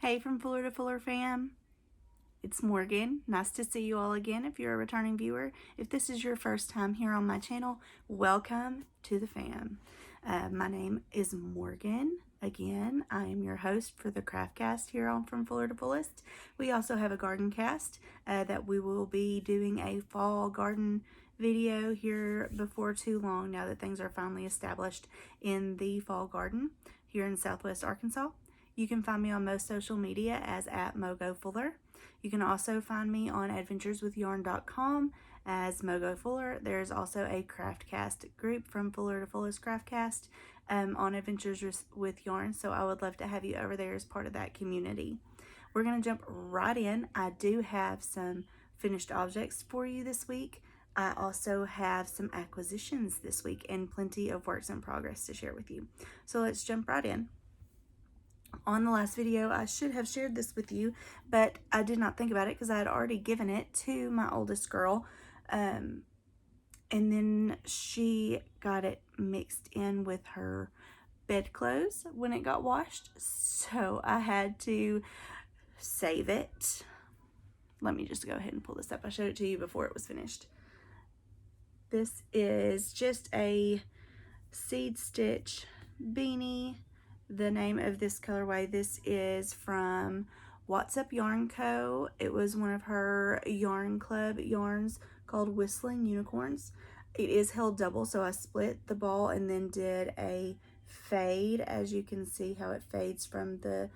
Hey from Fuller to Fuller fam, it's Morgan. Nice to see you all again if you're a returning viewer. If this is your first time here on my channel, welcome to the fam. My name is Morgan. Again, I am your host for the Craftcast here on From Fuller to Fullest. We also have a garden cast that we will be doing a fall garden video here before too long, now that things are finally established in the fall garden here in Southwest Arkansas. You can find me on most social media as @MogoFuller. You can also find me on adventureswithyarn.com as Mogo Fuller. There's also a Craftcast group from Fuller to Fullest Craftcast on Adventures with Yarn, so I would love to have you over there as part of that community. We're going to jump right in. I do have some finished objects for you this week. I also have some acquisitions this week and plenty of works in progress to share with you. So let's jump right in. On the last video, I should have shared this with you, but I did not think about it because I had already given it to my oldest girl. And then she got it mixed in with her bedclothes when it got washed. So I had to save it. Let me just go ahead and pull this up. I showed it to you before it was finished. This is just a seed stitch beanie. The name of this colorway, this is from What's Up Yarn Co. It was one of her yarn club yarns called Whistling Unicorns. It is held double, so I split the ball and then did a fade. As you can see how it fades from the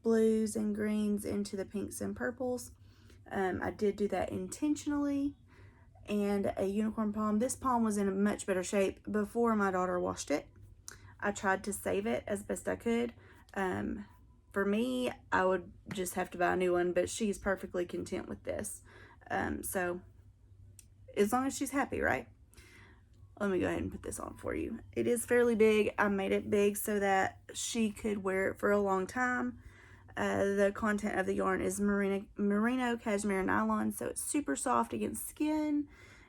blues and greens into the pinks and purples. I did do that intentionally. And a unicorn palm. This palm was in a much better shape before my daughter washed it. I tried to save it as best I could. For me, I would just have to buy a new one, but she's perfectly content with this. So as long as she's happy, right? Let me go ahead and put this on for you. It is fairly big. I made it big so that she could wear it for a long time. The content of the yarn is merino cashmere nylon, so it's super soft against skin.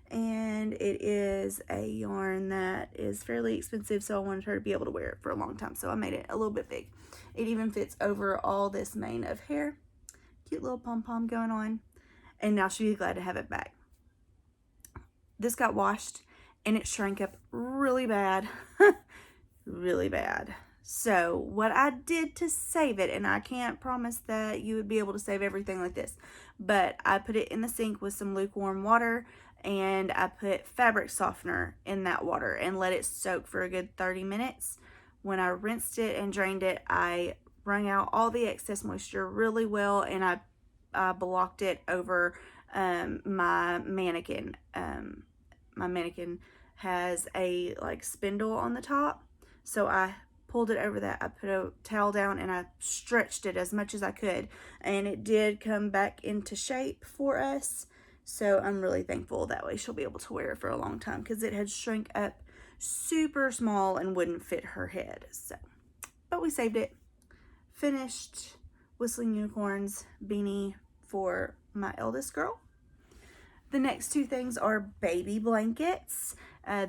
And it is a yarn that is fairly expensive, so I wanted her to be able to wear it for a long time, so I made it a little bit big. It even fits over all this mane of hair. Cute little pom-pom going on, and now she'll be glad to have it back. This got washed and it shrank up really bad. Really bad. So what I did to save it, and I can't promise that you would be able to save everything like this, but I put it in the sink with some lukewarm water, and I put fabric softener in that water and let it soak for a good 30 minutes. When I rinsed it and drained it, I wrung out all the excess moisture really well, and I blocked it over my mannequin. My mannequin has a spindle on the top, so I pulled it over that. I put a towel down and I stretched it as much as I could, and it did come back into shape for us. So I'm really thankful. That way she'll be able to wear it for a long time, because it had shrunk up super small and wouldn't fit her head. So, but we saved it. Finished Whistling Unicorns beanie for my eldest girl. The next two things are baby blankets.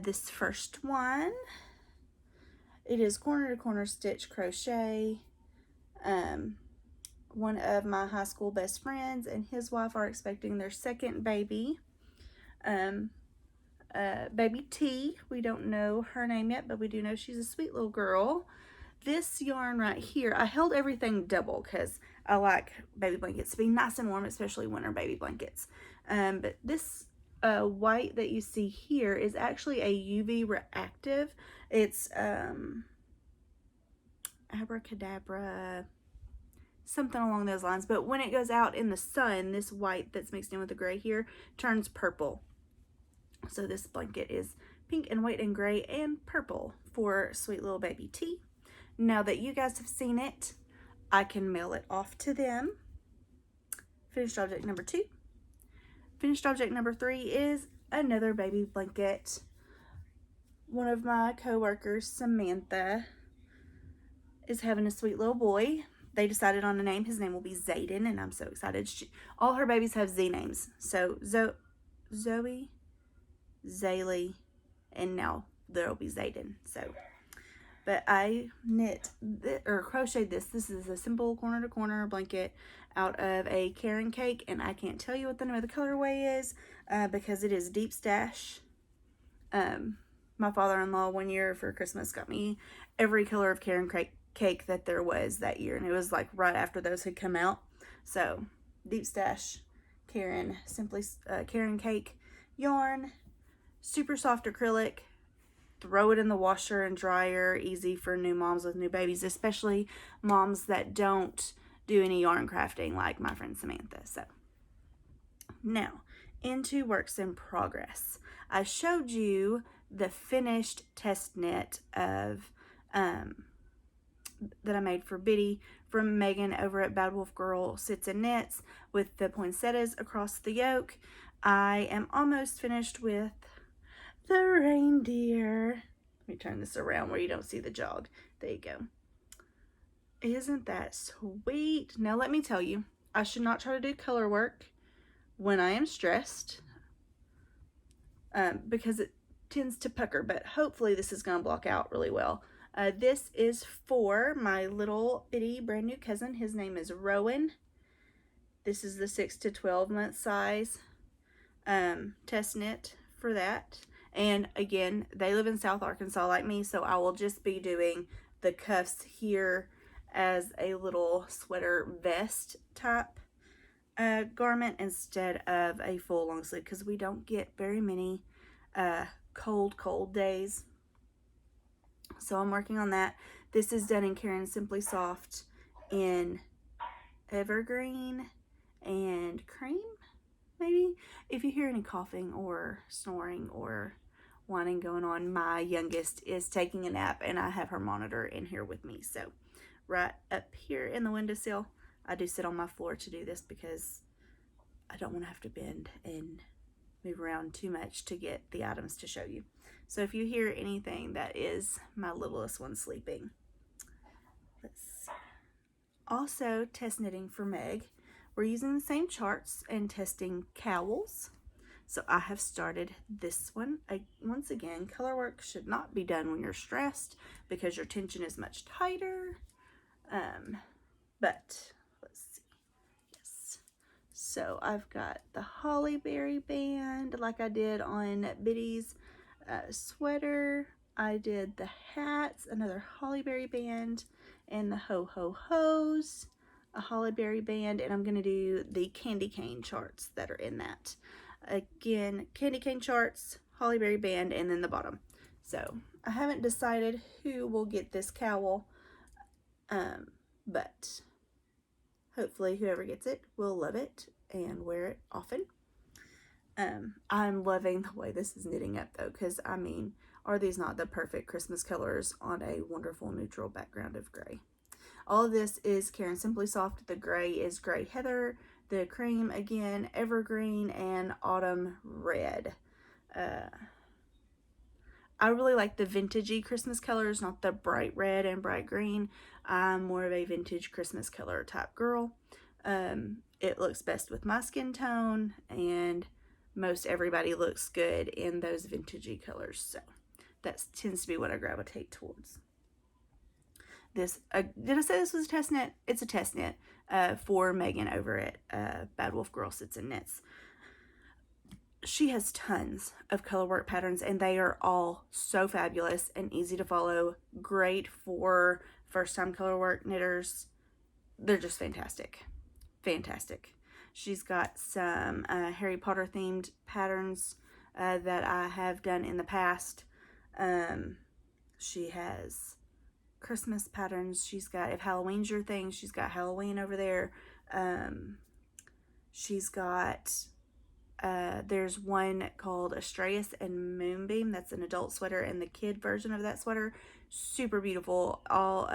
This first one, it is corner to corner stitch crochet. One of my high school best friends and his wife are expecting their second baby. Baby T, we don't know her name yet, but we do know she's a sweet little girl. This yarn right here, I held everything double because I like baby blankets to be nice and warm, especially winter baby blankets. But this white that you see here is actually a UV reactive. It's abracadabra, something along those lines. But when it goes out in the sun, this white that's mixed in with the gray here turns purple. So this blanket is pink and white and gray and purple for sweet little baby T. Now that you guys have seen it, I can mail it off to them. Finished object number 2. Finished object number 3 is another baby blanket. One of my co-workers, Samantha, is having a sweet little boy. They decided on a name. His name will be Zayden, and I'm so excited. All her babies have Z names. So Zoe, Zaylee, and now there'll be Zayden. So but I knit or crocheted this. This is a simple corner to corner blanket out of a Karen cake, and I can't tell you what the name of the colorway is because it is Deep Stash. My father-in-law one year for Christmas got me every color of Karen cake that there was that year, and it was like right after those had come out. So Deep Stash Karen Karen cake yarn, super soft acrylic. Throw it in the washer and dryer. Easy for new moms with new babies, especially moms that don't do any yarn crafting like my friend Samantha. So now into works in progress. I showed you the finished test knit of that I made for Biddy from Megan over at Bad Wolf Girl Sits and Knits with the poinsettias across the yoke. I am almost finished with the reindeer. Let me turn this around where you don't see the jog. There you go. Isn't that sweet? Now let me tell you, I should not try to do color work when I am stressed because it tends to pucker, but hopefully this is going to block out really well. This is for my little bitty brand new cousin. His name is Rowan. This is the 6 to 12 month size test knit for that. And again, they live in South Arkansas like me, so I will just be doing the cuffs here as a little sweater vest type garment instead of a full long sleeve because we don't get very many cold days. So I'm working on that. This is done in Karen Simply Soft in evergreen and cream, maybe. If you hear any coughing or snoring or whining going on, my youngest is taking a nap and I have her monitor in here with me. So right up here in the windowsill, I do sit on my floor to do this because I don't want to have to bend and move around too much to get the items to show you. So if you hear anything, that is my littlest one sleeping. Let's see. Also test knitting for Meg. We're using the same charts and testing cowls. So I have started this one. Once again, color work should not be done when you're stressed because your tension is much tighter. But let's see. Yes. So I've got the hollyberry band like I did on Biddy's sweater. I did the hats, another hollyberry band, and the ho-ho-hos, a hollyberry band, and I'm going to do the candy cane charts that are in that. Again, candy cane charts, hollyberry band, and then the bottom. So I haven't decided who will get this cowl, but hopefully whoever gets it will love it and wear it often. I'm loving the way this is knitting up though, because I mean, are these not the perfect Christmas colors on a wonderful neutral background of gray? All of this is Karen Simply Soft. The gray is Gray Heather. The cream, again, evergreen and autumn red. I really like the vintagey Christmas colors, not the bright red and bright green. I'm more of a vintage Christmas color type girl. It looks best with my skin tone, and most everybody looks good in those vintagey colors. So that tends to be what I gravitate towards. This, did I say this was a test knit? It's a test knit for Megan over at Bad Wolf Girl Sits and Knits. She has tons of color work patterns and they are all so fabulous and easy to follow. Great for first time color work knitters. They're just fantastic. Fantastic. She's got some Harry Potter themed patterns that I have done in the past. She has Christmas patterns. She's got, if Halloween's your thing, she's got Halloween over there. She's got, there's one called Astraeus and Moonbeam. That's an adult sweater, and the kid version of that sweater, super beautiful. All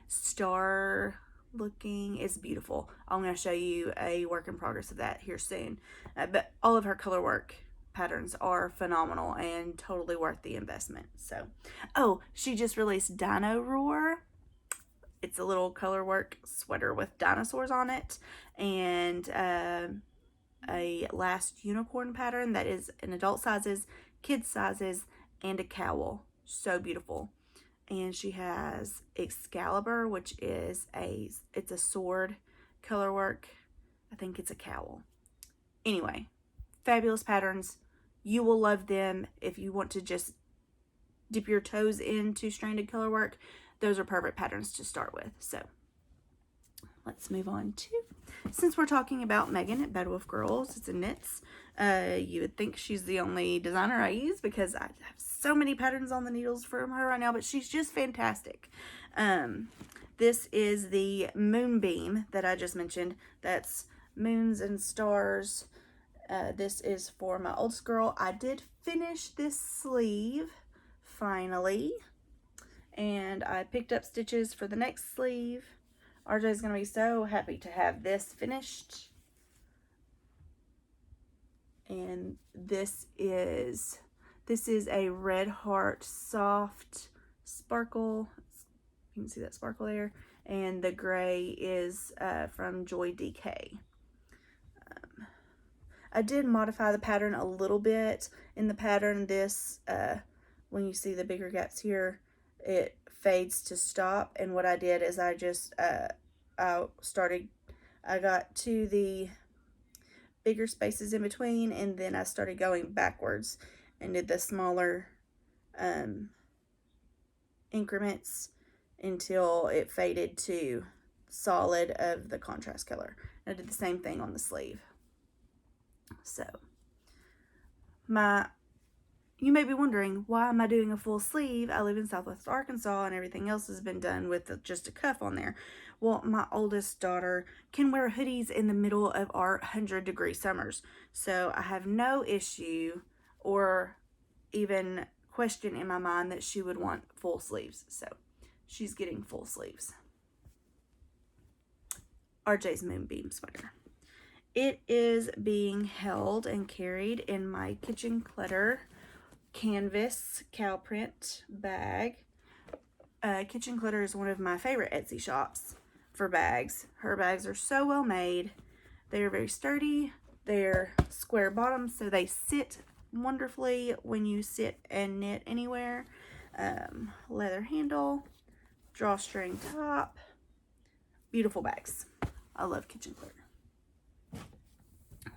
star looking. It's beautiful. I'm going to show you a work in progress of that here soon. But all of her color work patterns are phenomenal and totally worth the investment. So, oh, she just released Dino Roar. It's a little color work sweater with dinosaurs on it, and a last unicorn pattern that is in adult sizes, kid sizes, and a cowl. So beautiful. and she has Excalibur, which is it's a sword color work. I think it's a cowl. Anyway, fabulous patterns. You will love them if you want to just dip your toes into stranded color work. Those are perfect patterns to start with. So let's move on to, since we're talking about Megan at Bad Wolf Girls, it's a knits. You would think she's the only designer I use because I have so many patterns on the needles from her right now, but she's just fantastic. This is the Moonbeam that I just mentioned. That's moons and stars. This is for my oldest girl. I did finish this sleeve finally, and I picked up stitches for the next sleeve. RJ's gonna be so happy to have this finished. And this is a Red Heart soft sparkle. You can see that sparkle there. And the gray is from Joy DK. I did modify the pattern a little bit. In the pattern, this, when you see the bigger gaps here, it fades to stop. And what I did is I just, I got to the bigger spaces in between, and then I started going backwards and did the smaller increments until it faded to solid of the contrast color. And I did the same thing on the sleeve. So you may be wondering, why am I doing a full sleeve? I live in Southwest Arkansas and everything else has been done with just a cuff on there. Well, my oldest daughter can wear hoodies in the middle of our 100-degree summers. So I have no issue or even question in my mind that she would want full sleeves. So she's getting full sleeves. RJ's Moonbeam sweater. It is being held and carried in my Kitchen Clutter canvas cow print bag. Kitchen Clutter is one of my favorite Etsy shops for bags. Her bags are so well made. They are very sturdy. They're square bottoms, so they sit wonderfully when you sit and knit anywhere. Leather handle, drawstring top. Beautiful bags. I love Kitchen Clutter.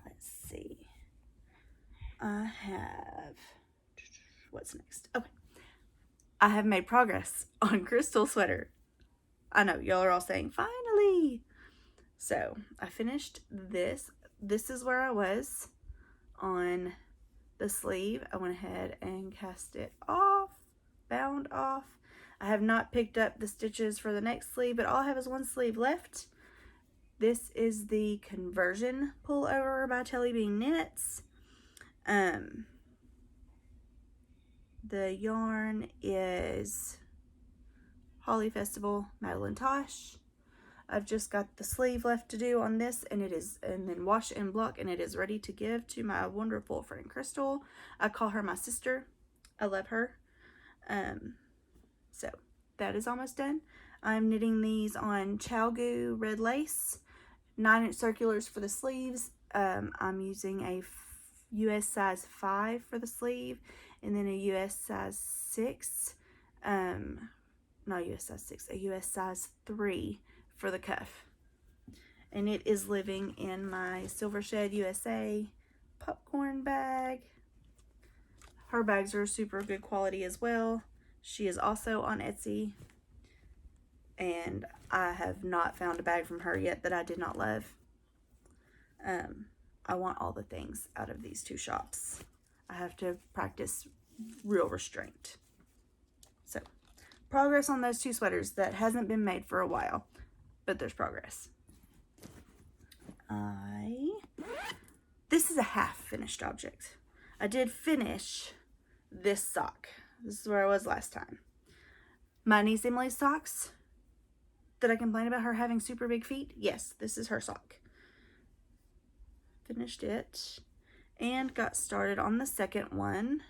Let's see. I have, what's next? Okay. I have made progress on Crystal sweater. I know, y'all are all saying, finally. So, I finished this. This is where I was on the sleeve. I went ahead and cast it off, bound off. I have not picked up the stitches for the next sleeve, but all I have is one sleeve left. This is the Conversion pullover by Telly Bean Knits. The yarn is Holly Festival Madeline Tosh. I've just got the sleeve left to do on this, and then wash and block, and it is ready to give to my wonderful friend Crystal. I call her my sister. I love her. So that is almost done. I'm knitting these on ChowGoo red lace, 9-inch circulars for the sleeves. I'm using a US size 5 for the sleeve, and then a US size 6, not US size 6, a US size 3 for the cuff. And it is living in my Silver Shed USA popcorn bag. Her bags are super good quality as well. She is also on Etsy, and I have not found a bag from her yet that I did not love. I want all the things out of these two shops. I have to practice real restraint. So, progress on those two sweaters that hasn't been made for a while, but there's progress. This is a half finished object. I did finish this sock. This is where I was last time. My niece Emily's socks. Did I complain about her having super big feet? Yes, this is her sock. Finished it and got started on the second one.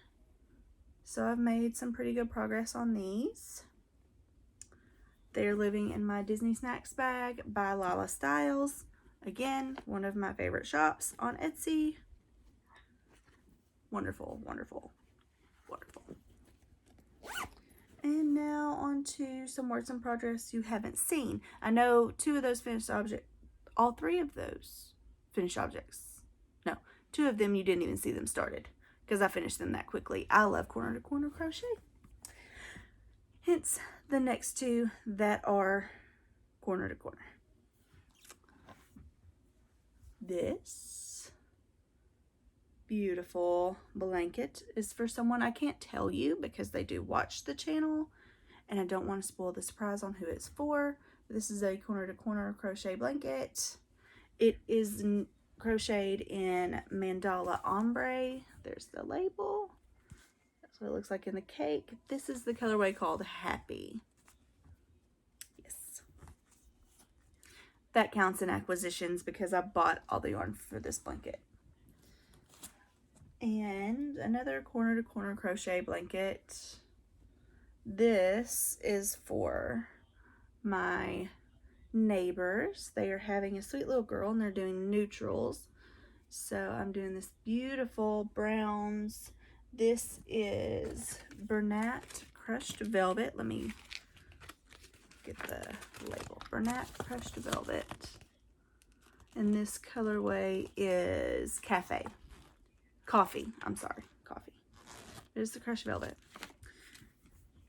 So I've made some pretty good progress on these. They're living in my Disney Snacks bag by Lala Styles. Again, one of my favorite shops on Etsy. Wonderful, wonderful, wonderful. And now on to some works in progress you haven't seen. I know two of those finished objects, all three of those finished objects. No, two of them you didn't even see them started because I finished them that quickly. I love corner to corner crochet. Hence the next two that are corner to corner. This beautiful blanket is for someone I can't tell you because they do watch the channel and I don't want to spoil the surprise on who it's for. This is a corner to corner crochet blanket. It is crocheted in mandala ombre. There's the label. That's what it looks like in the cake. This is the colorway called Happy. Yes. That counts in acquisitions because I bought all the yarn for this blanket. And another corner to corner crochet blanket. This is for my neighbors. They are having a sweet little girl and they're doing neutrals. So I'm doing this beautiful browns. This is Bernat Crushed Velvet. Let me get the label. Bernat Crushed Velvet. And this colorway is Coffee. I'm sorry. Coffee. There's the Crushed Velvet.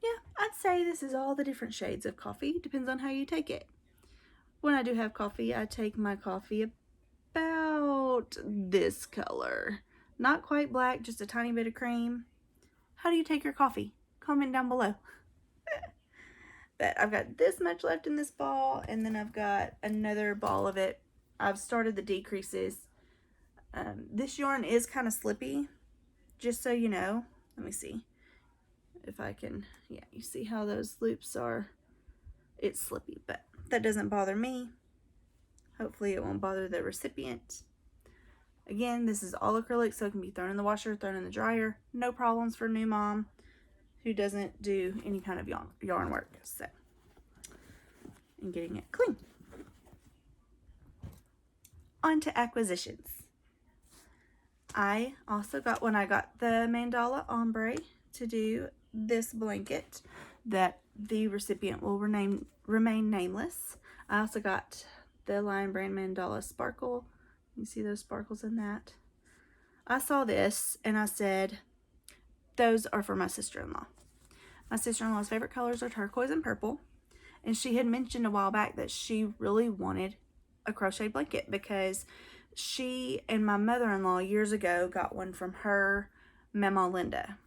Yeah, I'd say this is all the different shades of coffee. Depends on how you take it. When I do have coffee, I take my coffee about this color. Not quite black, just a tiny bit of cream. How do you take your coffee? Comment down below. But I've got this much left in this ball, and then I've got another ball of it. I've started the decreases. This yarn is kind of slippy, just so you know. Let me see if I can, yeah, you see how those loops are? It's slippy, but that doesn't bother me. Hopefully it won't bother the recipient. Again, this is all acrylic, so it can be thrown in the washer, thrown in the dryer. No problems for new mom who doesn't do any kind of yarn work. So, and getting it clean. On to acquisitions. I also got, when I got the mandala ombre to do this blanket that the recipient will remain nameless. I also got the Lion Brand mandala sparkle. You see those sparkles in that? I saw this and I said, those are for my sister-in-law. My sister-in-law's favorite colors are turquoise and purple. And she had mentioned a while back that she really wanted a crochet blanket because she and my mother-in-law years ago got one from her Mama Linda.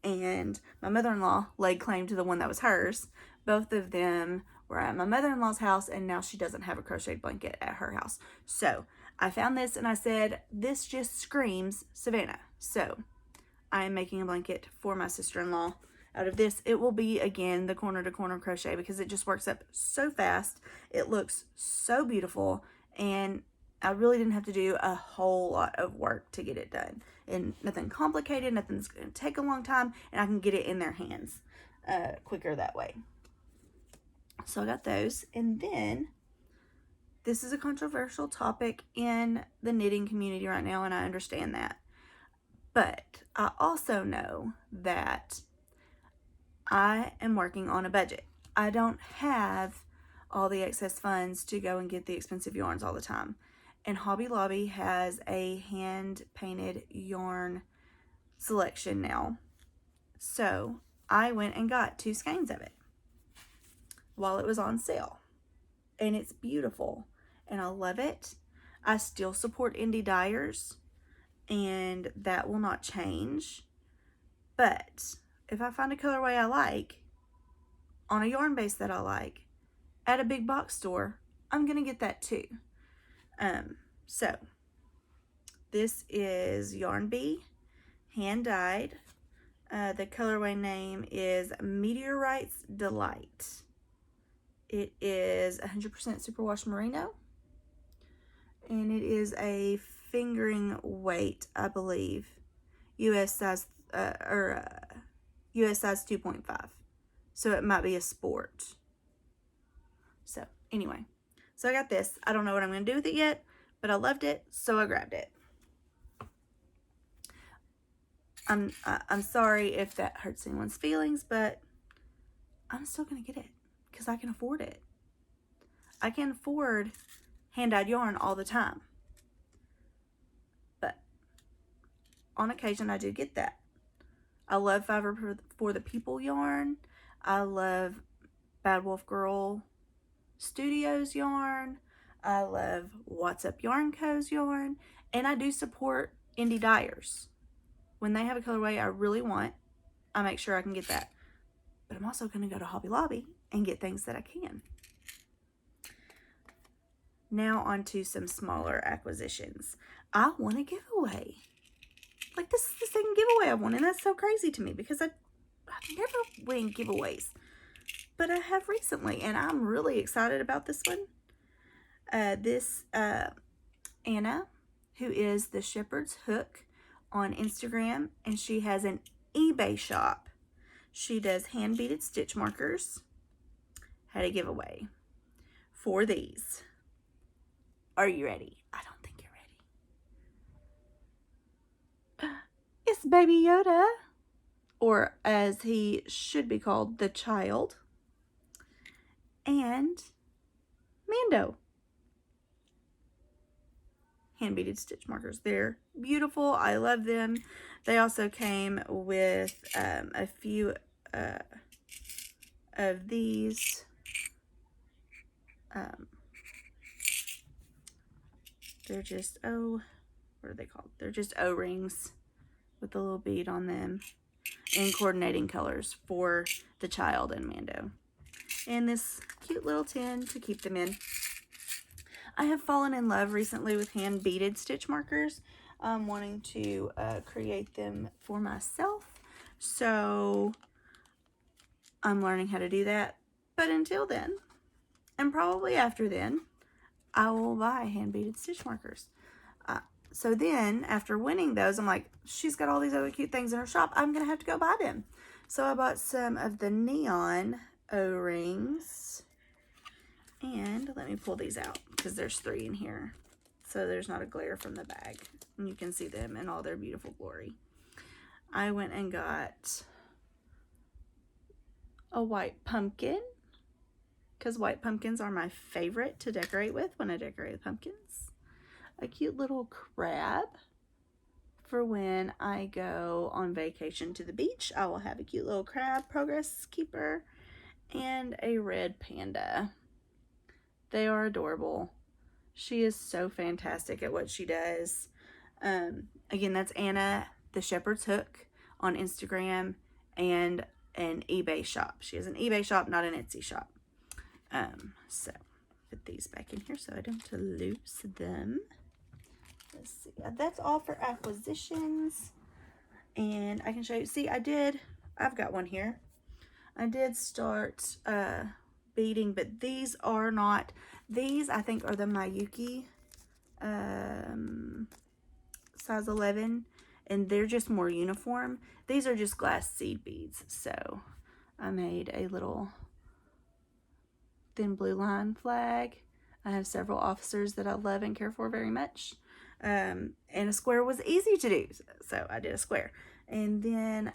And my mother-in-law laid claim to the one that was hers. Both of them were at my mother-in-law's house, and now she doesn't have a crocheted blanket at her house. So I found this and I said, this just screams Savannah. So I am making a blanket for my sister-in-law out of this. It will be, again, the corner to corner crochet because it just works up so fast. It looks so beautiful, and I really didn't have to do a whole lot of work to get it done. And nothing complicated, nothing's going to take a long time, and I can get it in their hands quicker that way. So I got those. And then, this is a controversial topic in the knitting community right now, and I understand that. But I also know that I am working on a budget. I don't have all the excess funds to go and get the expensive yarns all the time. And Hobby Lobby has a hand-painted yarn selection now. So I went and got 2 skeins of it while it was on sale. And it's beautiful. And I love it. I still support indie dyers. And that will not change. But if I find a colorway I like, on a yarn base that I like, at a big box store, I'm going to get that too. So this is Yarn Bee, hand dyed. The colorway name is Meteorite's Delight. It is 100% superwash merino, and it is a fingering weight, I believe, US size US size 2.5. So it might be a sport. So anyway. So I got this. I don't know what I'm going to do with it yet, but I loved it, so I grabbed it. I'm sorry if that hurts anyone's feelings, but I'm still going to get it because I can afford it. I can afford hand-dyed yarn all the time. But on occasion, I do get that. I love Fiverr for the People yarn. I love Bad Wolf Girl Studios yarn. I love What's Up Yarn Co's yarn. And I do support indie dyers. When they have a colorway I really want, I make sure I can get that. But I'm also going to go to Hobby Lobby and get things that I can. Now on to some smaller acquisitions. I want a giveaway. Like, this is the second giveaway I won, and that's so crazy to me because I've never win giveaways. But I have recently, and I'm really excited about this one. Anna, who is the Shepherd's Hook on Instagram, and she has an eBay shop. She does hand-beaded stitch markers. Had a giveaway for these. Are you ready? I don't think you're ready. It's Baby Yoda, or as he should be called, the child, and Mando. Hand-beaded stitch markers. They're beautiful. I love them. They also came with a few of these. They're just, what are they called? They're just O-rings with a little bead on them and coordinating colors for the child and Mando. And this cute little tin to keep them in. I have fallen in love recently with hand beaded stitch markers. I'm wanting to create them for myself. So I'm learning how to do that. But until then, and probably after then, I will buy hand beaded stitch markers. So then, after winning those, I'm like, she's got all these other cute things in her shop. I'm going to have to go buy them. So I bought some of the neon O-rings. And let me pull these out because there's 3 in here. So there's not a glare from the bag. And you can see them in all their beautiful glory. I went and got a white pumpkin, because white pumpkins are my favorite to decorate with when I decorate with pumpkins. A cute little crab for when I go on vacation to the beach. I will have a cute little crab progress keeper and a red panda. They are adorable. She is so fantastic at what she does. Again, that's Anna, the Shepherd's Hook on Instagram, and an eBay shop. She has an eBay shop, not an Etsy shop. So put these back in here so I don't lose them. Let's see. That's all for acquisitions. And I can show you. See, I've got one here. I did start beading, but these are not. These, I think, are the Mayuki size 11. And they're just more uniform. These are just glass seed beads. So I made a little thin blue line flag. I have several officers that I love and care for very much. And a square was easy to do. So I did a square. And then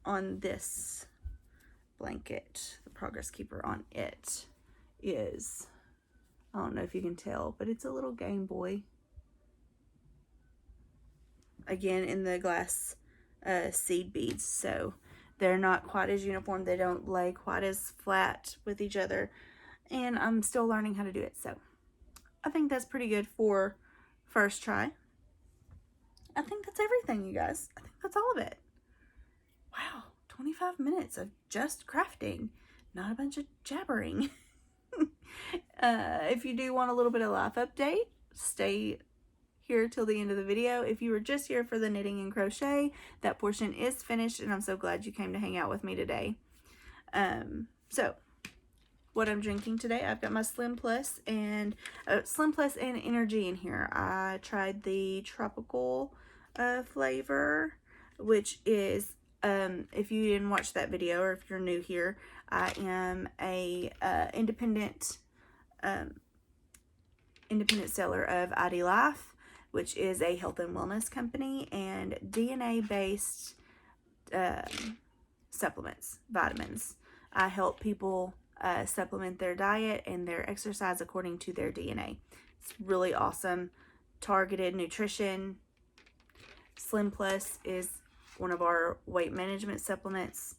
on this blanket, the progress keeper on it is, I don't know if you can tell, but it's a little Game Boy. Again, in the glass seed beads, so they're not quite as uniform. They don't lay quite as flat with each other, and I'm still learning how to do it. So I think that's pretty good for first try. I think that's everything, you guys. I think that's all of it. Wow, 25 minutes of just crafting, not a bunch of jabbering. If you do want a little bit of life update, stay here till the end of the video. If you were just here for the knitting and crochet, that portion is finished, and I'm so glad you came to hang out with me today. So what I'm drinking today, I've got my Slim Plus and Energy in here. I tried the tropical flavor, which is, if you didn't watch that video or if you're new here, I am a independent seller of ID Life, which is a health and wellness company, and DNA-based supplements, vitamins. I help people supplement their diet and their exercise according to their DNA. It's really awesome. Targeted nutrition. Slim Plus is one of our weight management supplements.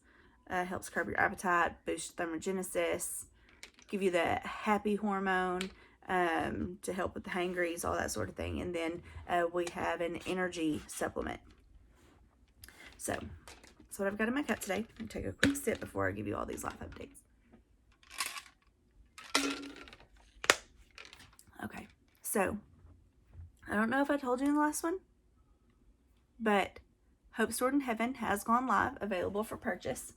Helps curb your appetite, boost thermogenesis, give you the happy hormone to help with the hangries, all that sort of thing. And then we have an energy supplement. So that's what I've got in my cup today. I'll take a quick sip before I give you all these life updates. Okay, so I don't know if I told you in the last one, but Hope Stored in Heaven has gone live, available for purchase.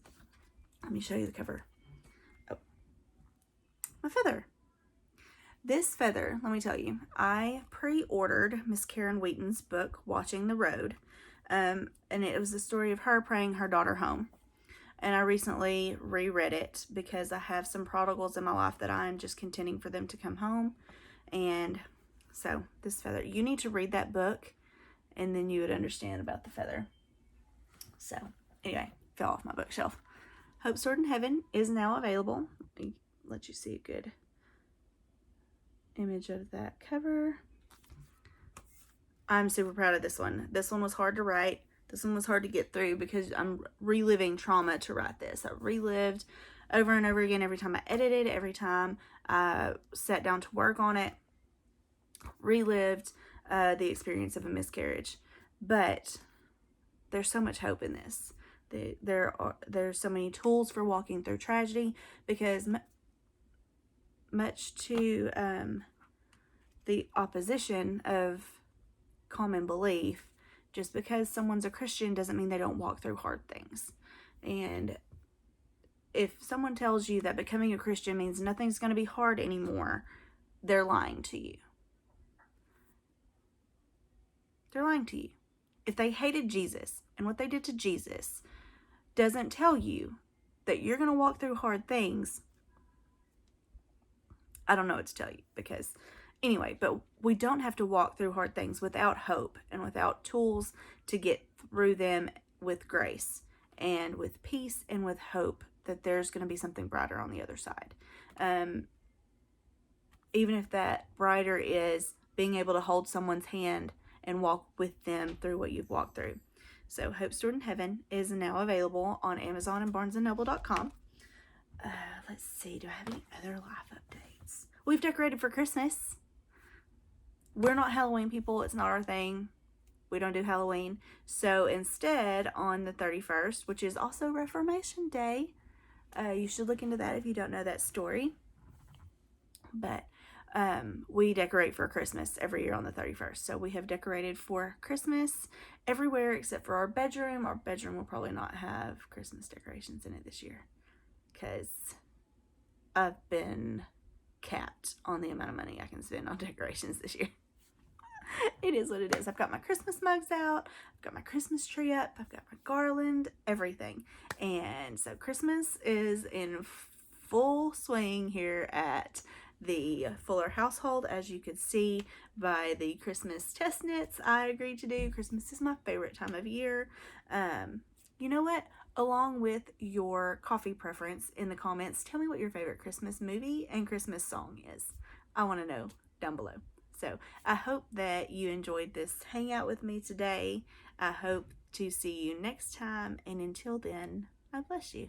Let me show you the cover. Oh, my feather. This feather, let me tell you, I pre-ordered Miss Karen Wheaton's book, Watching the Road, and it was the story of her praying her daughter home. And I recently reread it because I have some prodigals in my life that I am just contending for them to come home. And so this feather, you need to read that book and then you would understand about the feather. So anyway, fell off my bookshelf. Hope Stored in Heaven is now available. Let me let you see a good image of that cover. I'm super proud of this one. This one was hard to write. This one was hard to get through because I'm reliving trauma to write this. I relived over and over again every time I edited, every time I sat down to work on it. Relived the experience of a miscarriage. But there's so much hope in this. There's so many tools for walking through tragedy, because much to the opposition of common belief, just because someone's a Christian doesn't mean they don't walk through hard things. And if someone tells you that becoming a Christian means nothing's going to be hard anymore, they're lying to you. They're lying to you. If they hated Jesus and what they did to Jesus doesn't tell you that you're going to walk through hard things, I don't know what to tell you. Because anyway, but we don't have to walk through hard things without hope and without tools to get through them with grace and with peace and with hope that there's going to be something brighter on the other side. Even if that brighter is being able to hold someone's hand and walk with them through what you've walked through. So Hope Stored in Heaven is now available on Amazon and BarnesandNoble.com. Let's see, do I have any other life updates? We've decorated for Christmas. We're not Halloween people. It's not our thing. We don't do Halloween. So instead, on the 31st, which is also Reformation Day, you should look into that if you don't know that story. But we decorate for Christmas every year on the 31st. So we have decorated for Christmas everywhere except for our bedroom. Our bedroom will probably not have Christmas decorations in it this year, because I've been capped on the amount of money I can spend on decorations this year. It is what it is. I've got my Christmas mugs out. I've got my Christmas tree up. I've got my garland, everything. And so Christmas is in full swing here at the Fuller household, as you could see by the Christmas test knits I agreed to do. Christmas is my favorite time of year. You know what? Along with your coffee preference in the comments, tell me what your favorite Christmas movie and Christmas song is. I want to know down below. So I hope that you enjoyed this hangout with me today. I hope to see you next time. And until then, I bless you.